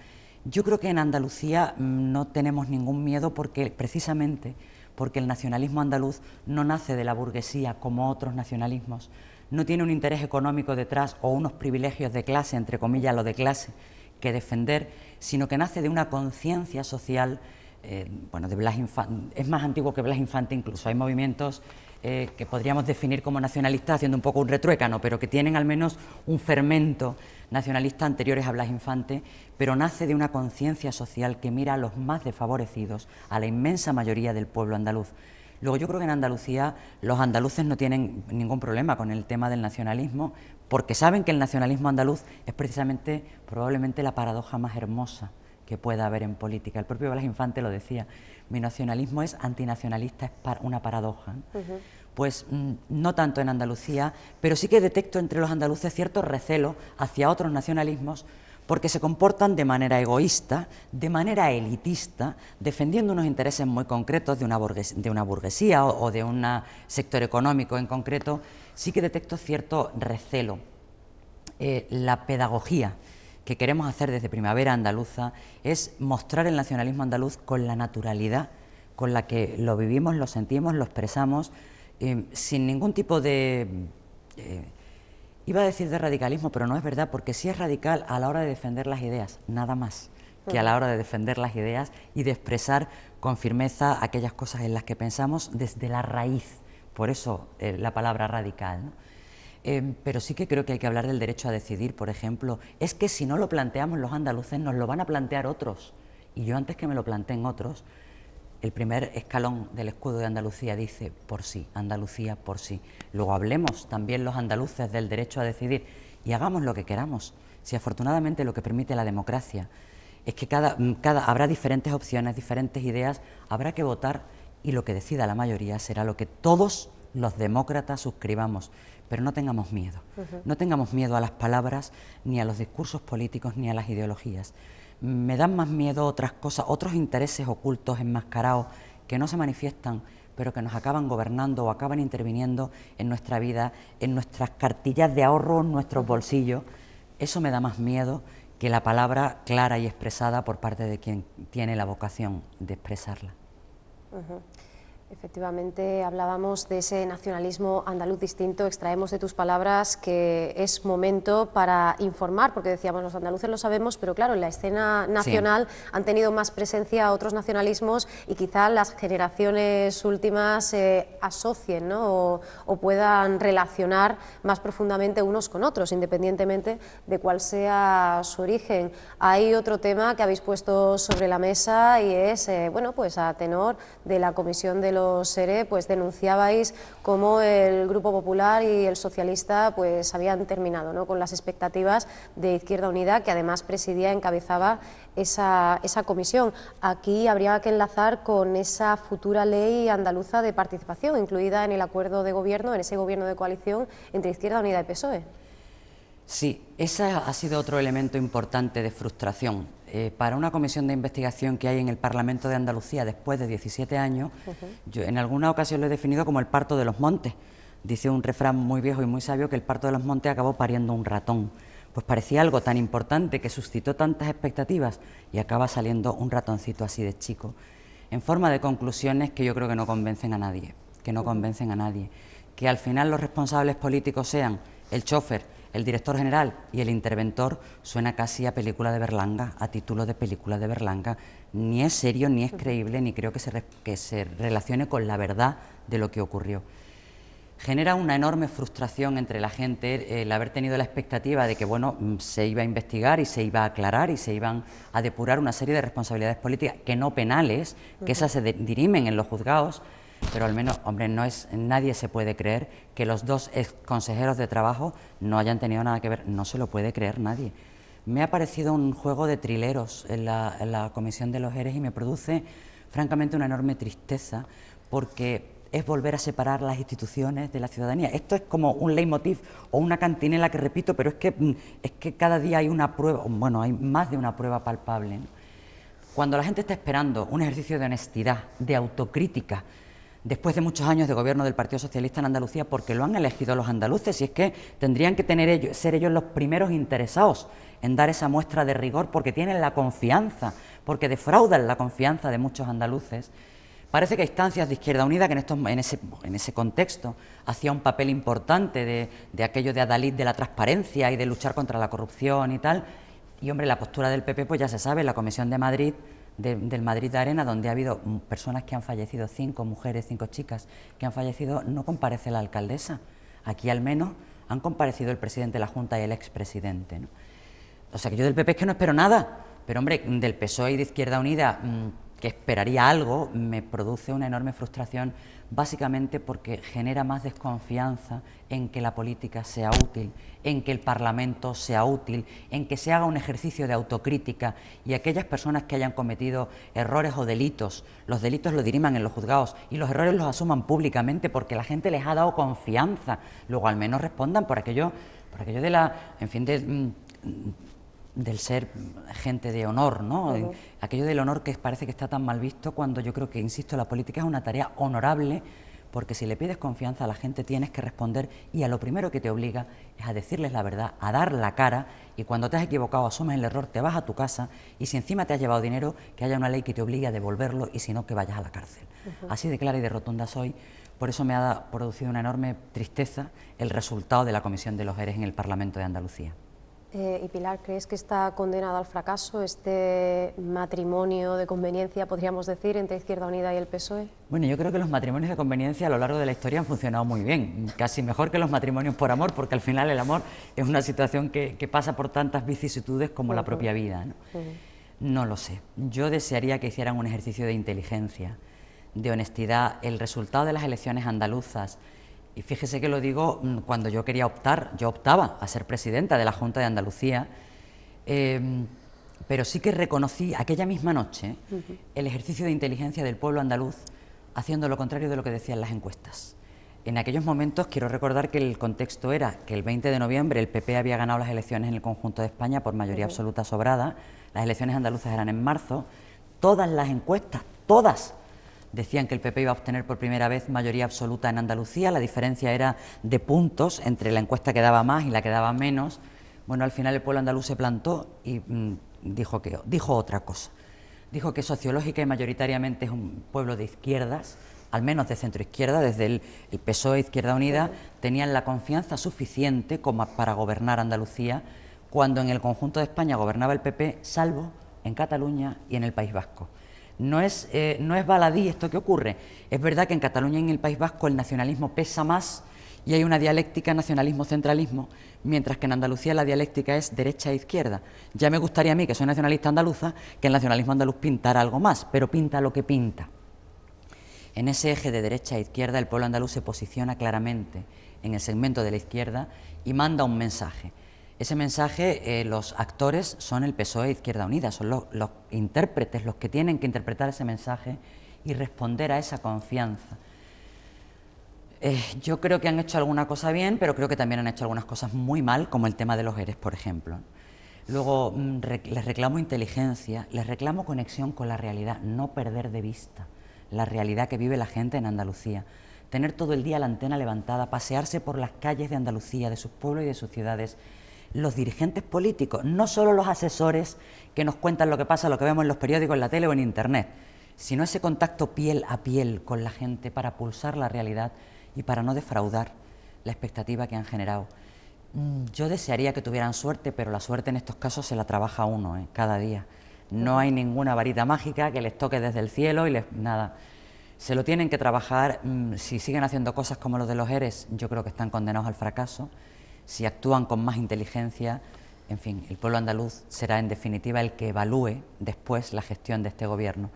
Yo creo que en Andalucía no tenemos ningún miedo precisamente porque el nacionalismo andaluz no nace de la burguesía como otros nacionalismos, no tiene un interés económico detrás o unos privilegios de clase, entre comillas lo de clase, que defender, sino que nace de una conciencia social, bueno, de Blas Infante, es más antiguo que Blas Infante incluso, hay movimientos que podríamos definir como nacionalistas haciendo un poco un retruécano, pero que tienen al menos un fermento nacionalista anteriores a Blas Infante, pero nace de una conciencia social que mira a los más desfavorecidos, a la inmensa mayoría del pueblo andaluz. Luego yo creo que en Andalucía los andaluces no tienen ningún problema con el tema del nacionalismo, porque saben que el nacionalismo andaluz es precisamente, probablemente la paradoja más hermosa que pueda haber en política. El propio Blas Infante lo decía, mi nacionalismo es antinacionalista, es una paradoja, ¿no? Pues no tanto en Andalucía, pero sí que detecto entre los andaluces cierto recelo hacia otros nacionalismos porque se comportan de manera egoísta, de manera elitista, defendiendo unos intereses muy concretos de una burguesía o de un sector económico en concreto. Sí que detecto cierto recelo. La pedagogía que queremos hacer desde Primavera Andaluza es mostrar el nacionalismo andaluz con la naturalidad con la que lo vivimos, lo sentimos, lo expresamos, sin ningún tipo de, iba a decir de radicalismo, pero no es verdad, porque sí es radical a la hora de defender las ideas, nada más que a la hora de defender las ideas y de expresar con firmeza aquellas cosas en las que pensamos desde la raíz, por eso la palabra radical, ¿no? Pero sí que creo que hay que hablar del derecho a decidir, por ejemplo. Es que si no lo planteamos los andaluces, nos lo van a plantear otros. Y yo antes que me lo planteen otros, el primer escalón del escudo de Andalucía dice por sí, Andalucía por sí. Luego hablemos también los andaluces del derecho a decidir y hagamos lo que queramos. Si afortunadamente lo que permite la democracia es que habrá diferentes opciones, diferentes ideas, habrá que votar y lo que decida la mayoría será lo que todos los demócratas suscribamos. Pero no tengamos miedo, no tengamos miedo a las palabras, ni a los discursos políticos, ni a las ideologías. Me dan más miedo otras cosas, otros intereses ocultos, enmascarados, que no se manifiestan, pero que nos acaban gobernando o acaban interviniendo en nuestra vida, en nuestras cartillas de ahorro, en nuestros bolsillos. Eso me da más miedo que la palabra clara y expresada por parte de quien tiene la vocación de expresarla. Efectivamente, hablábamos de ese nacionalismo andaluz distinto, extraemos de tus palabras que es momento para informar, porque decíamos, los andaluces lo sabemos, pero claro, en la escena nacional han tenido más presencia otros nacionalismos y quizá las generaciones últimas se asocien, ¿no? o puedan relacionar más profundamente unos con otros, independientemente de cuál sea su origen. Hay otro tema que habéis puesto sobre la mesa y es, bueno, pues a tenor de la Comisión de los SERE, pues denunciabais cómo el Grupo Popular y el Socialista pues habían terminado, ¿no?, con las expectativas de Izquierda Unida, que además presidía, encabezaba esa comisión. Aquí habría que enlazar con esa futura ley andaluza de participación, incluida en el acuerdo de gobierno, en ese gobierno de coalición entre Izquierda Unida y PSOE. Sí, ese ha sido otro elemento importante de frustración. Para una comisión de investigación que hay en el Parlamento de Andalucía después de 17 años, yo en alguna ocasión lo he definido como el parto de los montes. Dice un refrán muy viejo y muy sabio que el parto de los montes acabó pariendo un ratón. Pues parecía algo tan importante que suscitó tantas expectativas y acaba saliendo un ratoncito así de chico, en forma de conclusiones que yo creo que no convencen a nadie, que al final los responsables políticos sean el chofer, el director general y el interventor, suena casi a película de Berlanga, a título de película de Berlanga. Ni es serio, ni es creíble, ni creo que se relacione con la verdad de lo que ocurrió. Genera una enorme frustración entre la gente el haber tenido la expectativa de que, bueno, se iba a investigar y se iba a aclarar y se iban a depurar una serie de responsabilidades políticas, que no penales, que esas se dirimen en los juzgados. Pero al menos, hombre, nadie se puede creer que los dos ex consejeros de trabajo no hayan tenido nada que ver, no se lo puede creer nadie. Me ha parecido un juego de trileros en la Comisión de los ERES y me produce, francamente, una enorme tristeza, porque es volver a separar las instituciones de la ciudadanía. Esto es como un leitmotiv o una cantinela que repito, pero es que cada día hay una prueba, bueno, hay más de una prueba palpable, ¿no? Cuando la gente está esperando un ejercicio de honestidad, de autocrítica, después de muchos años de gobierno del Partido Socialista en Andalucía, porque lo han elegido los andaluces, y es que tendrían que ser ellos los primeros interesados en dar esa muestra de rigor, porque tienen la confianza, porque defraudan la confianza de muchos andaluces. Parece que hay instancias de Izquierda Unida que en ese contexto hacía un papel importante de aquello de adalid de la transparencia y de luchar contra la corrupción y tal, y hombre, la postura del PP pues ya se sabe, la Comisión de Madrid, del Madrid de Arena, donde ha habido personas que han fallecido, 5 mujeres, 5 chicas que han fallecido, no comparece la alcaldesa. Aquí al menos han comparecido el presidente de la Junta y el expresidente, ¿no? O sea que yo del PP es que no espero nada, pero hombre, del PSOE y de Izquierda Unida, que esperaría algo, me produce una enorme frustración, básicamente porque genera más desconfianza en que la política sea útil, en que el Parlamento sea útil, en que se haga un ejercicio de autocrítica y aquellas personas que hayan cometido errores o delitos, los delitos los diriman en los juzgados y los errores los asuman públicamente porque la gente les ha dado confianza, luego al menos respondan por aquello de la, en fin, del ser gente de honor, ¿no? Aquello del honor que parece que está tan mal visto, cuando yo creo que, insisto, la política es una tarea honorable, porque si le pides confianza a la gente tienes que responder, y a lo primero que te obliga es a decirles la verdad, a dar la cara, y cuando te has equivocado, asumes el error, te vas a tu casa, y si encima te has llevado dinero, que haya una ley que te obligue a devolverlo, y si no, que vayas a la cárcel. Así de clara y de rotunda soy. Por eso me ha producido una enorme tristeza el resultado de la Comisión de los ERES en el Parlamento de Andalucía. Y Pilar, ¿crees que está condenado al fracaso este matrimonio de conveniencia, podríamos decir, entre Izquierda Unida y el PSOE? Bueno, yo creo que los matrimonios de conveniencia a lo largo de la historia han funcionado muy bien, casi mejor que los matrimonios por amor, porque al final el amor es una situación que pasa por tantas vicisitudes como la propia vida, ¿no? No lo sé. Yo desearía que hicieran un ejercicio de inteligencia, de honestidad. El resultado de las elecciones andaluzas, y fíjese que lo digo cuando yo quería optar, yo optaba a ser presidenta de la Junta de Andalucía, pero sí que reconocí aquella misma noche el ejercicio de inteligencia del pueblo andaluz haciendo lo contrario de lo que decían las encuestas. En aquellos momentos quiero recordar que el contexto era que el 20 de noviembre el PP había ganado las elecciones en el conjunto de España por mayoría absoluta sobrada, las elecciones andaluzas eran en marzo, todas las encuestas, todas, decían que el PP iba a obtener por primera vez mayoría absoluta en Andalucía, la diferencia era de puntos entre la encuesta que daba más y la que daba menos, Bueno, al final el pueblo andaluz se plantó y dijo otra cosa. Dijo que sociológica y mayoritariamente es un pueblo de izquierdas, al menos de centroizquierda, desde el PSOE, Izquierda Unida, tenían la confianza suficiente como para gobernar Andalucía, cuando en el conjunto de España gobernaba el PP, salvo en Cataluña y en el País Vasco. No es baladí esto que ocurre. Es verdad que en Cataluña y en el País Vasco el nacionalismo pesa más y hay una dialéctica nacionalismo-centralismo, mientras que en Andalucía la dialéctica es derecha e izquierda. Ya me gustaría a mí, que soy nacionalista andaluza, que el nacionalismo andaluz pintara algo más, pero pinta lo que pinta. En ese eje de derecha e izquierda el pueblo andaluz se posiciona claramente en el segmento de la izquierda y manda un mensaje. Ese mensaje, los actores son el PSOE e Izquierda Unida, son los intérpretes, los que tienen que interpretar ese mensaje y responder a esa confianza. Yo creo que han hecho alguna cosa bien, pero creo que también han hecho algunas cosas muy mal, como el tema de los ERES, por ejemplo. Luego, les reclamo inteligencia, les reclamo conexión con la realidad, no perder de vista la realidad que vive la gente en Andalucía. Tener todo el día la antena levantada, pasearse por las calles de Andalucía, de sus pueblos y de sus ciudades, los dirigentes políticos, no solo los asesores que nos cuentan lo que pasa, lo que vemos en los periódicos, en la tele o en internet, sino ese contacto piel a piel con la gente para pulsar la realidad y para no defraudar la expectativa que han generado. Yo desearía que tuvieran suerte, pero la suerte en estos casos se la trabaja uno, cada día. No hay ninguna varita mágica que les toque desde el cielo y nada. Se lo tienen que trabajar. Si siguen haciendo cosas como los de los ERES, yo creo que están condenados al fracaso. Si actúan con más inteligencia, en fin, el pueblo andaluz será en definitiva el que evalúe después la gestión de este gobierno.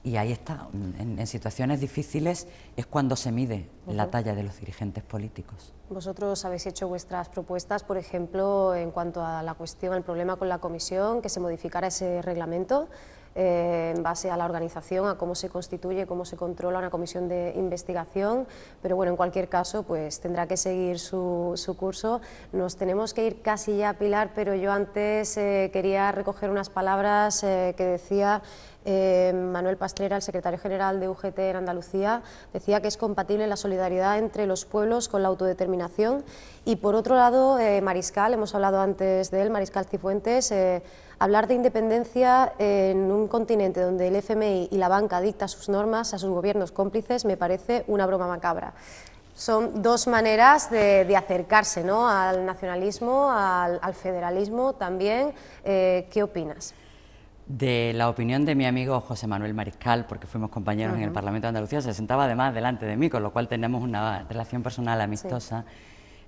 Y ahí está, en situaciones difíciles es cuando se mide la talla de los dirigentes políticos. Vosotros habéis hecho vuestras propuestas, por ejemplo, en cuanto a la cuestión, el problema con la comisión, que se modificara ese reglamento en base a la organización, a cómo se constituye, cómo se controla una comisión de investigación, pero bueno, en cualquier caso, pues tendrá que seguir su curso. Nos tenemos que ir casi ya, Pilar, pero yo antes quería recoger unas palabras que decía Manuel Pastrera, el secretario general de UGT en Andalucía, decía que es compatible la solidaridad entre los pueblos con la autodeterminación. Y por otro lado, Mariscal, hemos hablado antes de él, Mariscal Cifuentes, hablar de independencia en un continente donde el FMI y la banca dicta sus normas a sus gobiernos cómplices me parece una broma macabra. Son dos maneras de acercarse, ¿no?, al nacionalismo, al federalismo también. ¿Qué opinas? De la opinión de mi amigo José Manuel Mariscal, porque fuimos compañeros en el Parlamento de Andalucía, se sentaba además delante de mí, con lo cual tenemos una relación personal amistosa. Sí.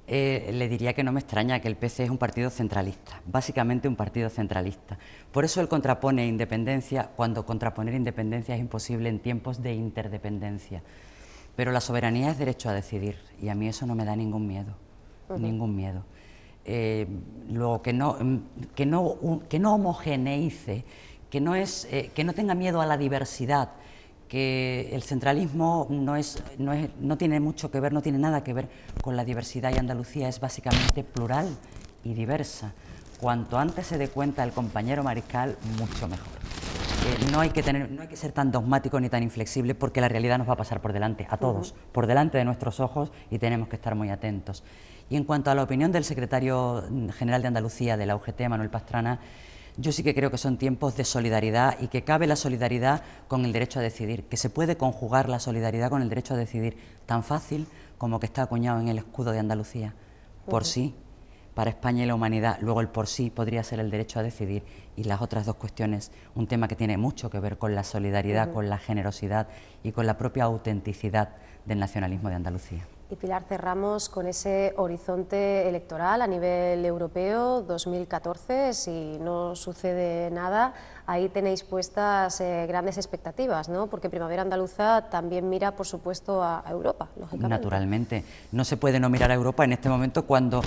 Le diría que no me extraña que el PC es un partido centralista, básicamente un partido centralista. Por eso él contrapone independencia, cuando contraponer independencia es imposible en tiempos de interdependencia. Pero la soberanía es derecho a decidir, y a mí eso no me da ningún miedo, ningún miedo. Luego, que no homogeneice, que no tenga miedo a la diversidad, que el centralismo no tiene mucho que ver, no tiene nada que ver con la diversidad, y Andalucía es básicamente plural y diversa. Cuanto antes se dé cuenta el compañero Mariscal, mucho mejor. No hay que ser tan dogmático ni tan inflexible, porque la realidad nos va a pasar por delante, a todos, por delante de nuestros ojos, y tenemos que estar muy atentos. Y en cuanto a la opinión del secretario general de Andalucía, de la UGT, Manuel Pastrana, yo sí que creo que son tiempos de solidaridad y que cabe la solidaridad con el derecho a decidir, que se puede conjugar la solidaridad con el derecho a decidir, tan fácil como que está acuñado en el escudo de Andalucía. Por sí, para España y la humanidad. Luego el por sí podría ser el derecho a decidir, y las otras dos cuestiones, un tema que tiene mucho que ver con la solidaridad, con la generosidad y con la propia autenticidad del nacionalismo de Andalucía. Y Pilar, cerramos con ese horizonte electoral a nivel europeo 2014, si no sucede nada, ahí tenéis puestas grandes expectativas, ¿no? Porque Primavera Andaluza también mira, por supuesto, a Europa, lógicamente. Naturalmente, no se puede no mirar a Europa en este momento cuando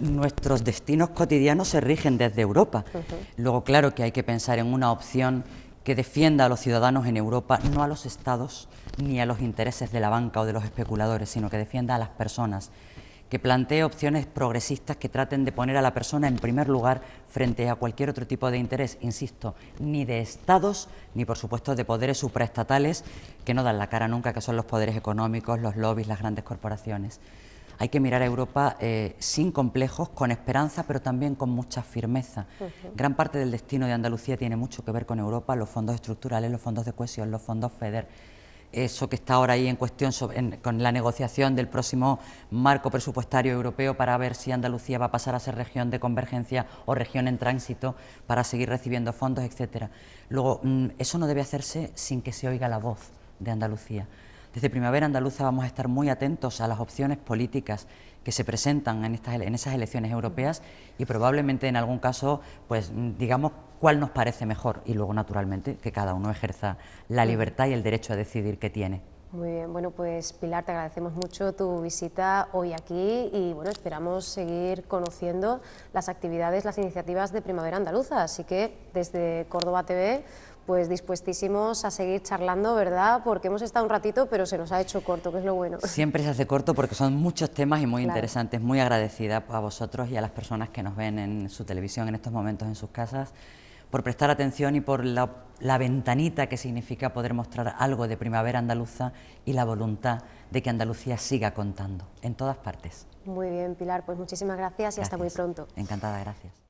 nuestros destinos cotidianos se rigen desde Europa. Luego, claro que hay que pensar en una opción que defienda a los ciudadanos en Europa, no a los estados ni a los intereses de la banca o de los especuladores, sino que defienda a las personas, que plantee opciones progresistas que traten de poner a la persona en primer lugar frente a cualquier otro tipo de interés, insisto, ni de estados, ni por supuesto de poderes supraestatales que no dan la cara nunca, que son los poderes económicos, los lobbies, las grandes corporaciones. hay que mirar a Europa sin complejos, con esperanza, pero también con mucha firmeza. Gran parte del destino de Andalucía tiene mucho que ver con Europa, los fondos estructurales, los fondos de cohesión, los fondos FEDER. Eso que está ahora ahí en cuestión con la negociación del próximo marco presupuestario europeo para ver si Andalucía va a pasar a ser región de convergencia o región en tránsito para seguir recibiendo fondos, etcétera. Luego, eso no debe hacerse sin que se oiga la voz de Andalucía. Desde Primavera Andaluza vamos a estar muy atentos a las opciones políticas que se presentan en esas elecciones europeas y probablemente en algún caso, pues digamos cuál nos parece mejor y luego naturalmente que cada uno ejerza la libertad y el derecho a decidir que tiene. Muy bien, bueno pues Pilar, te agradecemos mucho tu visita hoy aquí y bueno, esperamos seguir conociendo las actividades, las iniciativas de Primavera Andaluza, así que desde Córdoba TV pues dispuestísimos a seguir charlando, ¿verdad? Porque hemos estado un ratito, pero se nos ha hecho corto, que es lo bueno. Siempre se hace corto porque son muchos temas y muy Claro. interesantes. Muy agradecida a vosotros y a las personas que nos ven en su televisión en estos momentos en sus casas por prestar atención y por la ventanita que significa poder mostrar algo de Primavera Andaluza y la voluntad de que Andalucía siga contando en todas partes. Muy bien, Pilar, pues muchísimas gracias y hasta muy pronto. Encantada, gracias.